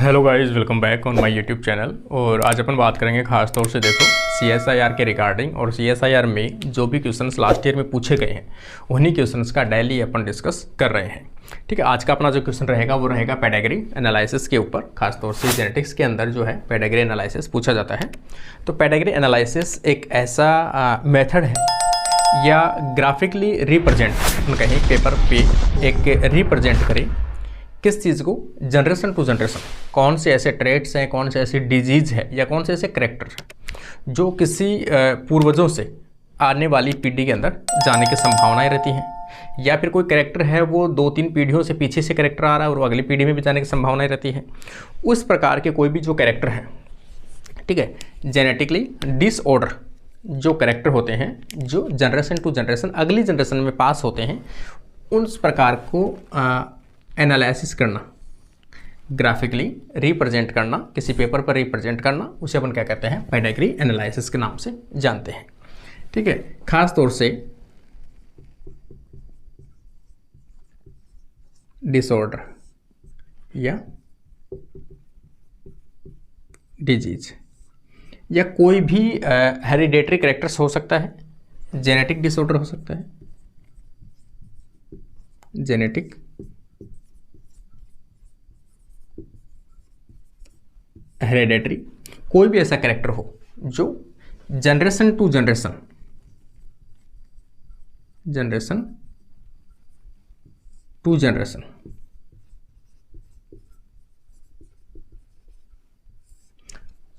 Hello guys, welcome back on my YouTube channel. और आज अपन बात करेंगे खास तौर से देखो CSIR के रिगार्डिंग। और CSIR में जो भी क्वेश्चंस लास्ट ईयर में पूछे गए हैं उन्हीं क्वेश्चंस का डेली अपन डिस्कस कर रहे हैं। ठीक है, आज का अपना जो क्वेश्चन रहेगा वो रहेगा पेडिग्री एनालिसिस के ऊपर। खास तौर से जेनेटिक्स के अंदर जो है पेडिग्री एनालिसिस पूछा जाता है। तो पेडिग्री एनालिसिस एक ऐसा मेथड है या ग्राफिकली रिप्रेजेंट कहें पेपर पे एक रिप्रेजेंट करें किस चीज़ को, जनरेशन टू जनरेशन, कौन से ऐसे ट्रेट्स हैं, कौन से ऐसी डिजीज़ है या कौन से ऐसे करेक्टर हैं जो किसी पूर्वजों से आने वाली पीढ़ी के अंदर जाने की संभावनाएं रहती हैं, या फिर कोई करेक्टर है वो 2-3 पीढ़ियों से पीछे से करेक्टर आ रहा है और वो अगली पीढ़ी में भी जाने की संभावनाएं रहती हैं। उस प्रकार के कोई भी जो करेक्टर हैं, ठीक है, जेनेटिकली डिसऑर्डर जो करेक्टर होते हैं जो जनरेशन टू जनरेशन अगली जनरेशन में पास होते हैं, उस प्रकार को एनालिसिस करना, ग्राफिकली रिप्रेजेंट करना, किसी पेपर पर रिप्रेजेंट करना, उसे अपन क्या कहते हैं, पेडिग्री एनालिसिस के नाम से जानते हैं। ठीक है, खास तौर से डिसऑर्डर या डिजीज या कोई भी हेरिडेटरी कैरेक्टर्स हो सकता है, जेनेटिक डिसऑर्डर हो सकता है, जेनेटिक हेरिडेटरी, कोई भी ऐसा कैरेक्टर हो जो जनरेशन टू जनरेशन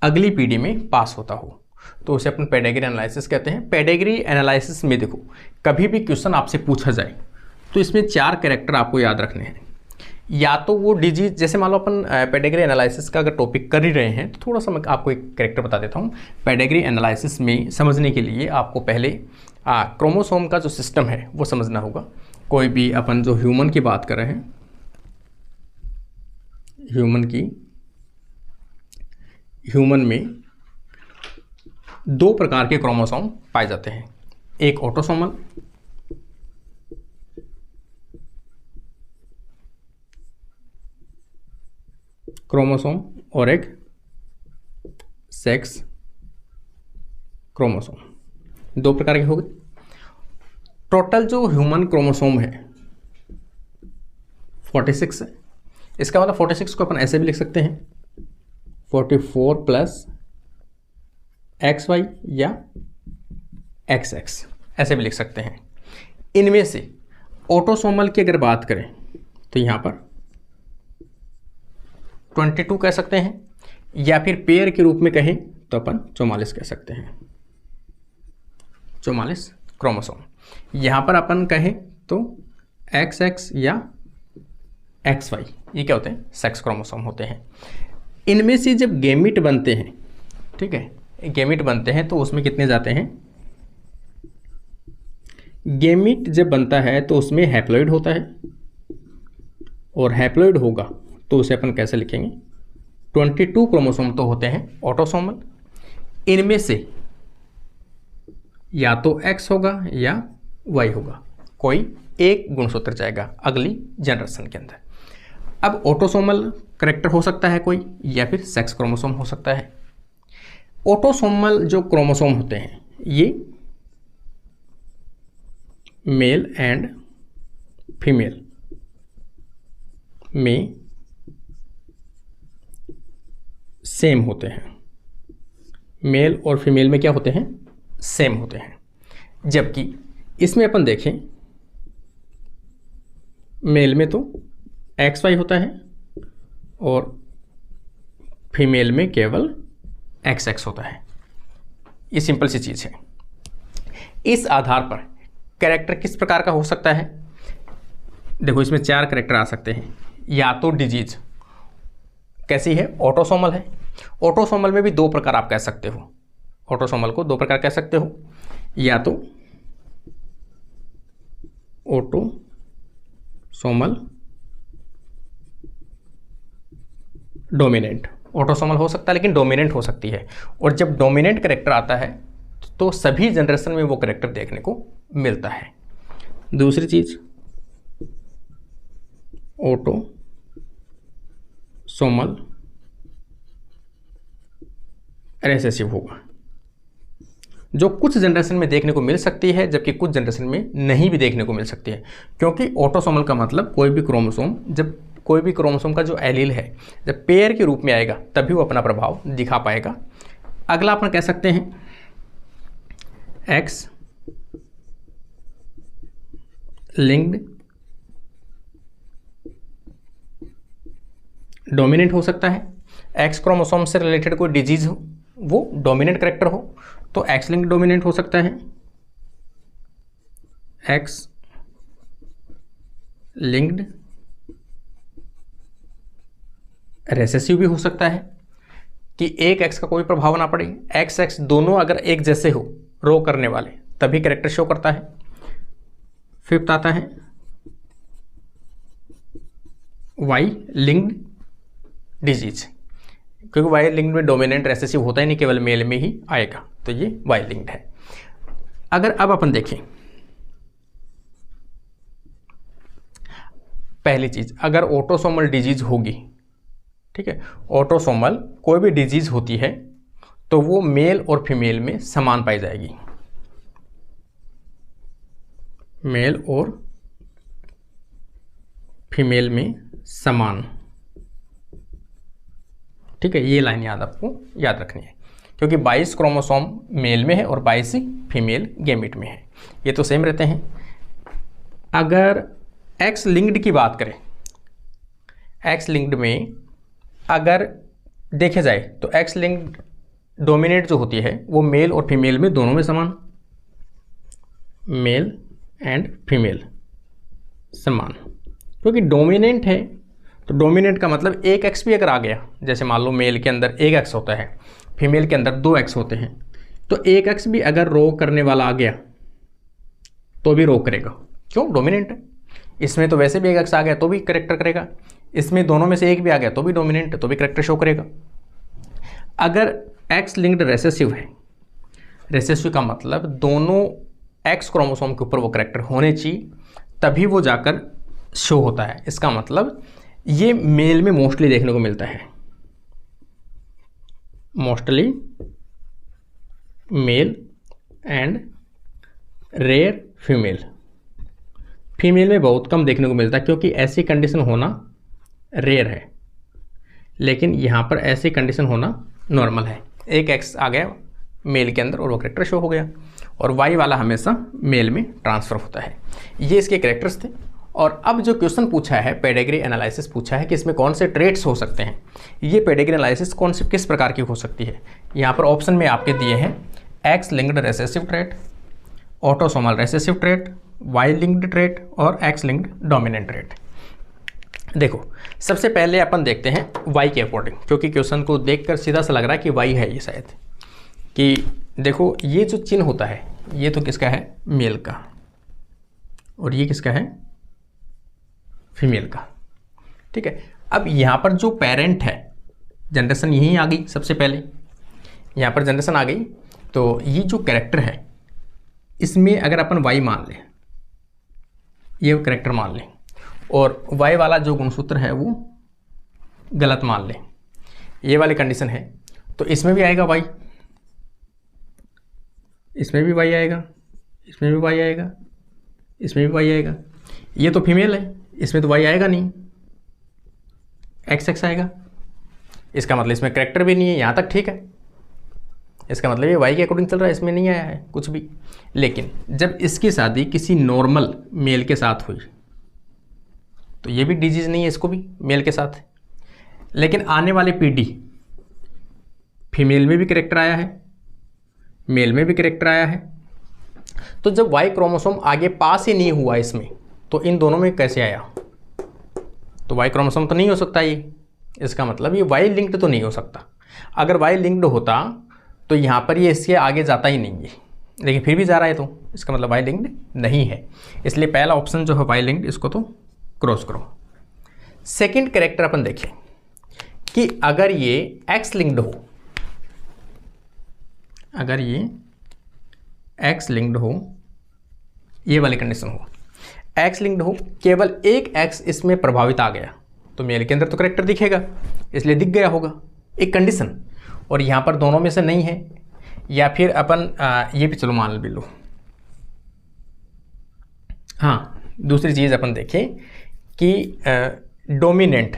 अगली पीढ़ी में पास होता हो, तो उसे अपन पेडिग्री एनालिसिस कहते हैं। पेडिग्री एनालिसिस में देखो कभी भी क्वेश्चन आपसे पूछा जाए तो इसमें 4 कैरेक्टर आपको याद रखने हैं। या तो वो डिजीज, जैसे मान लो अपन पेडिग्री एनालिसिस का अगर टॉपिक कर ही रहे हैं तो थोड़ा सा मैं आपको एक कैरेक्टर बता देता हूँ। पेडिग्री एनालिसिस में समझने के लिए आपको पहले क्रोमोसोम का जो सिस्टम है वो समझना होगा। कोई भी अपन जो ह्यूमन की बात कर रहे हैं, ह्यूमन में 2 प्रकार के क्रोमोसोम पाए जाते हैं, एक ऑटोसोमल क्रोमोसोम और एक सेक्स क्रोमोसोम। 2 प्रकार के हो गए। टोटल जो ह्यूमन क्रोमोसोम है 46 है। इसका मतलब 46 को अपन ऐसे भी लिख सकते हैं 44 प्लस XY या XX, ऐसे भी लिख सकते हैं। इनमें से ऑटोसोमल की अगर बात करें तो यहाँ पर 22 कह सकते हैं, या फिर पेयर के रूप में कहें तो अपन 44 कह सकते हैं, 44 क्रोमोसोम। यहाँ पर अपन कहें तो XX या XY, ये क्या होते हैं, सेक्स क्रोमोसोम होते हैं। इनमें से जब गैमीट बनते हैं, ठीक है, गैमीट बनते हैं तो उसमें कितने जाते हैं, गैमीट जब बनता है तो उसमें हैप्लॉइड होता है, और हैप्लॉइड होगा तो उसे अपन कैसे लिखेंगे, 22 क्रोमोसोम तो होते हैं ऑटोसोमल। इनमें से या तो X होगा या Y होगा, कोई एक गुणसूत्र जाएगा अगली जनरेशन के अंदर। अब ऑटोसोमल करेक्टर हो सकता है कोई, या फिर सेक्स क्रोमोसोम हो सकता है। ऑटोसोमल जो क्रोमोसोम होते हैं ये मेल एंड फीमेल में सेम होते हैं, मेल और फीमेल में क्या होते हैं, सेम होते हैं। जबकि इसमें अपन देखें मेल में तो XY होता है और फीमेल में केवल XX होता है। ये सिंपल सी चीज़ है। इस आधार पर कैरेक्टर किस प्रकार का हो सकता है, देखो इसमें 4 कैरेक्टर आ सकते हैं। या तो डिजीज कैसी है, ऑटोसोमल है। ऑटोसोमल में भी 2 प्रकार आप कह सकते हो, ऑटोसोमल को 2 प्रकार कह सकते हो, या तो ऑटोसोमल डोमिनेंट, ऑटोसोमल हो सकता है लेकिन डोमिनेंट हो सकती है। और जब डोमिनेंट कैरेक्टर आता है तो सभी जनरेशन में वो कैरेक्टर देखने को मिलता है। दूसरी चीज ऑटोसोमल रिसेसिव होगा, जो कुछ जनरेशन में देखने को मिल सकती है जबकि कुछ जनरेशन में नहीं भी देखने को मिल सकती है। क्योंकि ऑटोसोमल का मतलब कोई भी क्रोमोसोम, जब कोई भी क्रोमोसोम का जो एलील है जब पेयर के रूप में आएगा तभी वो अपना प्रभाव दिखा पाएगा। अगला अपन कह सकते हैं एक्स लिंक्ड डोमिनेंट हो सकता है। एक्स क्रोमोसोम से रिलेटेड कोई डिजीज हो, वो डोमिनेंट करेक्टर हो तो एक्स लिंक्ड डोमिनेंट हो सकता है। एक्स लिंक्ड रेसेसिव भी हो सकता है कि एक एक्स का कोई प्रभाव ना पड़े, एक्स एक्स दोनों अगर एक जैसे हो रो करने वाले तभी करेक्टर शो करता है। फिफ्थ आता है वाई लिंक्ड डिजीज, क्योंकि वाई लिंक्ड में डोमिनेंट रेसेसिव होता ही नहीं, केवल मेल में ही आएगा, तो ये वाई लिंक्ड है। अगर अब अपन देखें पहली चीज, अगर ऑटोसोमल डिजीज होगी, ठीक है, ऑटोसोमल कोई भी डिजीज होती है तो वो मेल और फीमेल में समान पाई जाएगी, मेल और फीमेल में समान, ठीक है। ये लाइन आपको याद रखनी है, क्योंकि 22 क्रोमोसोम मेल में है और 22 फीमेल गैमेट में है, ये तो सेम रहते हैं। अगर एक्स लिंक्ड की बात करें, एक्स लिंक्ड में अगर देखे जाए तो एक्स लिंक्ड डोमिनेट जो होती है वो मेल और फीमेल में दोनों में समान, मेल एंड फीमेल समान, क्योंकि डोमिनेंट है तो डोमिनेंट का मतलब एक एक्स भी अगर आ गया, जैसे मान लो मेल के अंदर एक एक्स होता है, फीमेल के अंदर 2 एक्स होते हैं, तो एक एक्स भी अगर रो करने वाला आ गया तो भी रो करेगा, क्यों, डोमिनेंट है। इसमें तो वैसे भी एक एक्स आ गया तो भी करेक्टर करेगा, इसमें दोनों में से एक भी आ गया तो भी डोमिनेंट है तो भी करेक्टर शो करेगा। अगर एक्स लिंक्ड रेसेसिव है, रेसेसिव का मतलब दोनों एक्स क्रोमोसोम के ऊपर वो करेक्टर होने चाहिए तभी वो जाकर शो होता है। इसका मतलब ये मेल में मोस्टली देखने को मिलता है, mostly male and rare female, female में बहुत कम देखने को मिलता है क्योंकि ऐसी कंडीशन होना रेयर है, लेकिन यहाँ पर ऐसी कंडीशन होना नॉर्मल है। एक एक्स आ गया मेल के अंदर और वो करेक्टर शो हो गया, और वाई वाला हमेशा मेल में ट्रांसफ़र होता है। ये इसके करेक्टर्स थे। और अब जो क्वेश्चन पूछा है, पेडिग्री एनालिसिस पूछा है कि इसमें कौन से ट्रेट्स हो सकते हैं। ये पेडिग्री एनालिसिस कौन से किस प्रकार की हो सकती है, यहाँ पर ऑप्शन में आपके दिए हैं X linked recessive trait, autosomal recessive trait, Y linked trait और एक्स लिंक्ड डोमिनेंट ट्रेट। देखो सबसे पहले अपन देखते हैं वाई के अकॉर्डिंग, क्योंकि क्वेश्चन को देखकर सीधा सा लग रहा है कि वाई है ये शायद, कि देखो ये जो चिन्ह होता है ये तो किसका है, मेल का, और ये किसका है, फीमेल का, ठीक है। अब यहाँ पर जो पेरेंट है, जनरेशन यहीं आ गई, सबसे पहले यहाँ पर जनरेशन आ गई, तो ये जो कैरेक्टर है इसमें अगर अपन वाई मान लें, ये कैरेक्टर मान लें, और वाई वाला जो गुणसूत्र है वो गलत मान लें, ये वाली कंडीशन है, तो इसमें भी आएगा वाई, इसमें भी वाई आएगा, इसमें भी वाई आएगा, इसमें भी वाई आएगा। ये तो फीमेल है, इसमें तो वाई आएगा नहीं, एक्स एक्स आएगा। इसका मतलब इसमें कैरेक्टर भी नहीं है, यहाँ तक ठीक है, इसका मतलब ये वाई के अकॉर्डिंग चल रहा है, इसमें नहीं आया है कुछ भी। लेकिन जब इसकी शादी किसी नॉर्मल मेल के साथ हुई तो ये भी डिजीज नहीं है, इसको भी मेल के साथ है, लेकिन आने वाले पीढ़ी फीमेल में भी कैरेक्टर आया है, मेल में भी कैरेक्टर आया है, तो जब वाई क्रोमोसोम आगे पास ही नहीं हुआ इसमें, तो इन दोनों में कैसे आया, तो वाई क्रोमोसोम तो नहीं हो सकता ये, इसका मतलब ये वाई लिंक्ड तो नहीं हो सकता। अगर वाई लिंक्ड होता तो यहाँ पर ये इसके आगे जाता ही नहीं है, लेकिन फिर भी जा रहा है, तो इसका मतलब वाई लिंक्ड नहीं है। इसलिए पहला ऑप्शन जो है वाई लिंक्ड, इसको तो क्रॉस करो। सेकंड कैरेक्टर अपन देखें कि अगर ये एक्स लिंक्ड हो, अगर ये एक्स लिंक्ड हो, ये वाली कंडीशन हो, एक्स लिंक्ड हो, केवल एक एक्स इसमें प्रभावित आ गया तो मेल के अंदर तो कैरेक्टर दिखेगा, इसलिए दिख गया होगा एक कंडीशन। और यहाँ पर दोनों में से नहीं है, या फिर अपन ये भी चलो मान भी लो। हाँ, दूसरी चीज़ अपन देखें कि डोमिनेंट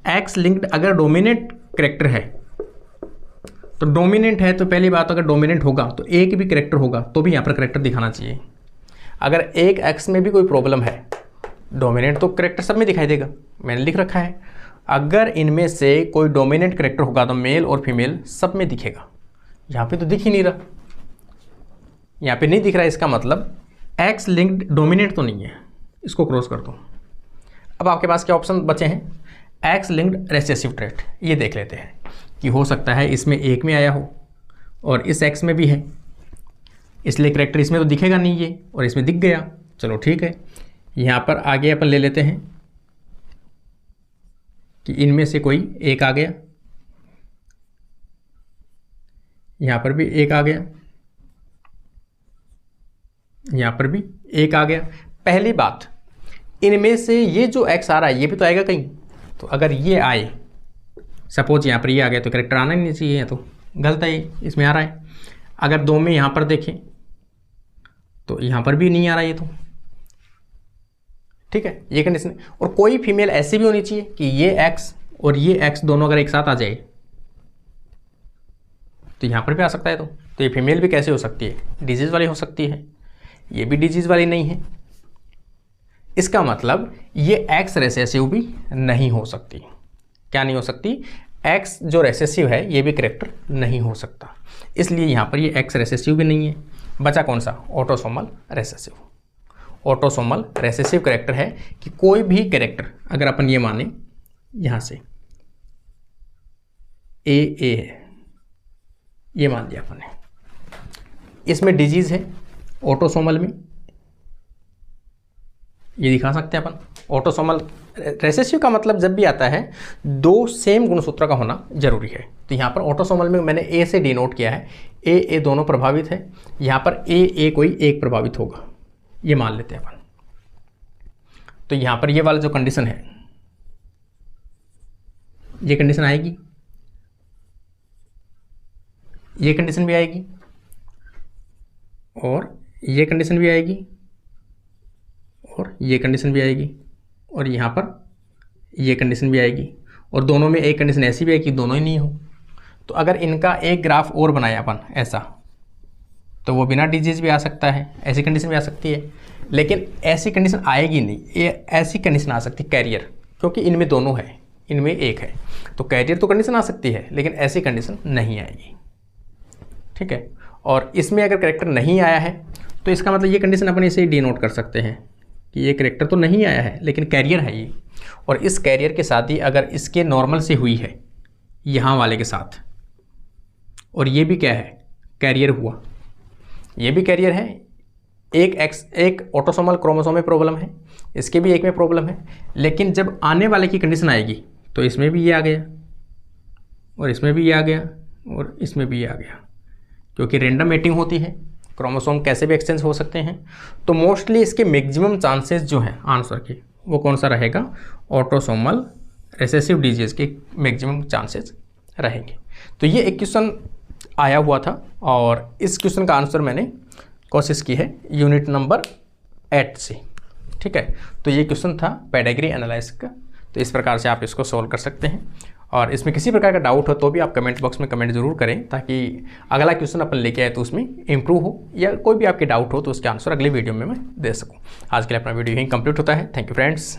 एक्स लिंक्ड, अगर डोमिनेंट करेक्टर है तो डोमिनेंट है तो पहली बात, अगर डोमिनेंट होगा तो एक भी करेक्टर होगा तो भी यहाँ पर करेक्टर दिखाना चाहिए। अगर एक एक्स में भी कोई प्रॉब्लम है, डोमिनेंट तो करेक्टर सब में दिखाई देगा, मैंने लिख रखा है। अगर इनमें से कोई डोमिनेंट करेक्टर होगा तो मेल और फीमेल सब में दिखेगा। यहाँ पे तो दिख ही नहीं रहा, यहाँ पे नहीं दिख रहा, इसका मतलब एक्स लिंक्ड डोमिनेंट तो नहीं है। इसको क्रॉस कर दो। अब आपके पास क्या ऑप्शन बचे हैं? एक्स लिंक्ड रेसेसिव ट्रेट, ये देख लेते हैं कि हो सकता है इसमें एक में आया हो और इस एक्स में भी है, इसलिए करेक्टर इसमें तो दिखेगा नहीं ये, और इसमें दिख गया। चलो ठीक है, यहाँ पर आगे अपन ले लेते हैं कि इनमें से कोई एक आ गया, यहाँ पर भी एक आ गया, यहाँ पर भी एक आ गया। पहली बात, इनमें से ये जो एक्स आ रहा है ये भी तो आएगा कहीं, तो अगर ये आए, सपोज यहाँ पर ये आ गया तो करेक्टर आना ही नहीं चाहिए, तो गलत है, इसमें आ रहा है। अगर दो में यहाँ पर देखें तो यहाँ पर भी नहीं आ रहा ये, तो ठीक है, ये कंडीशन। और कोई फीमेल ऐसी भी होनी चाहिए कि ये एक्स और ये एक्स दोनों अगर एक साथ आ जाए तो यहाँ पर भी आ सकता है। तो ये फीमेल भी कैसे हो सकती है? डिजीज़ वाली हो सकती है, ये भी डिजीज़ वाली नहीं है। इसका मतलब ये एक्स रेसेसिव भी नहीं हो सकती। क्या नहीं हो सकती? एक्स जो रेसेसिव है ये भी करेक्टर नहीं हो सकता, इसलिए यहाँ पर ये एक्स रेसेसिव भी नहीं है। बचा कौन सा? Autosomal recessive. Autosomal recessive character है कि कोई भी करेक्टर, अगर अपन ये माने यहाँ से ए है, ये मान लिया अपन ने, इसमें डिजीज़ है ऑटोसोमल में, ये दिखा सकते हैं अपन। ऑटोसोमल रेसेसिव का मतलब जब भी आता है दो सेम गुणसूत्र का होना जरूरी है। तो यहाँ पर ऑटोसोमल में मैंने ए से डिनोट किया है, ए दोनों प्रभावित है, यहाँ पर ए कोई एक प्रभावित होगा, ये मान लेते हैं अपन। तो यहाँ पर ये वाला जो कंडीशन है, ये कंडीशन आएगी, ये कंडीशन भी आएगी, और ये कंडीशन भी आएगी, और ये कंडीशन भी आएगी, और यहाँ पर ये कंडीशन भी आएगी, और दोनों में एक कंडीशन ऐसी भी है कि दोनों ही नहीं हो। तो अगर इनका एक ग्राफ और बनाया अपन ऐसा, तो वो बिना डिजीज़ भी आ सकता है, ऐसी कंडीशन भी आ सकती है। लेकिन ऐसी कंडीशन आएगी नहीं, ये ऐसी कंडीशन आ सकती कैरियर, क्योंकि इनमें दोनों है, इनमें एक है, तो कैरियर तो कंडीशन आ सकती है, लेकिन ऐसी कंडीशन नहीं आएगी। ठीक है, और इसमें अगर करेक्टर नहीं आया है तो इसका मतलब ये कंडीशन अपन इसे डिनोट कर सकते हैं कि ये करेक्टर तो नहीं आया है लेकिन कैरियर है ये, और इस कैरियर के साथ ही अगर इसके नॉर्मल से हुई है यहाँ वाले के साथ, और ये भी क्या है? कैरियर हुआ, ये भी कैरियर है। एक ऑटोसोमल क्रोमोसोम में प्रॉब्लम है, इसके भी एक में प्रॉब्लम है, लेकिन जब आने वाले की कंडीशन आएगी तो इसमें भी ये आ गया, और इसमें भी ये आ गया, और इसमें भी ये आ गया, क्योंकि रेंडम मेटिंग होती है, क्रोमोसोम कैसे भी एक्सचेंज हो सकते हैं। तो मोस्टली इसके मैक्सिमम चांसेस जो हैं आंसर के, वो कौन सा रहेगा? ऑटोसोमल रिसेसिव डिजीज के मैक्सिमम चांसेस रहेंगे। तो ये एक क्वेश्चन आया हुआ था, और इस क्वेश्चन का आंसर मैंने कोशिश की है यूनिट नंबर 8 से। ठीक है, तो ये क्वेश्चन था पेडिग्री एनालिसिस का। तो इस प्रकार से आप इसको सॉल्व कर सकते हैं, और इसमें किसी प्रकार का डाउट हो तो भी आप कमेंट बॉक्स में कमेंट जरूर करें, ताकि अगला क्वेश्चन अपन लेके आए तो उसमें इंप्रूव हो, या कोई भी आपके डाउट हो तो उसके आंसर अगले वीडियो में मैं दे सकूं। आज के लिए अपना वीडियो यहीं कंप्लीट होता है। Thank you friends.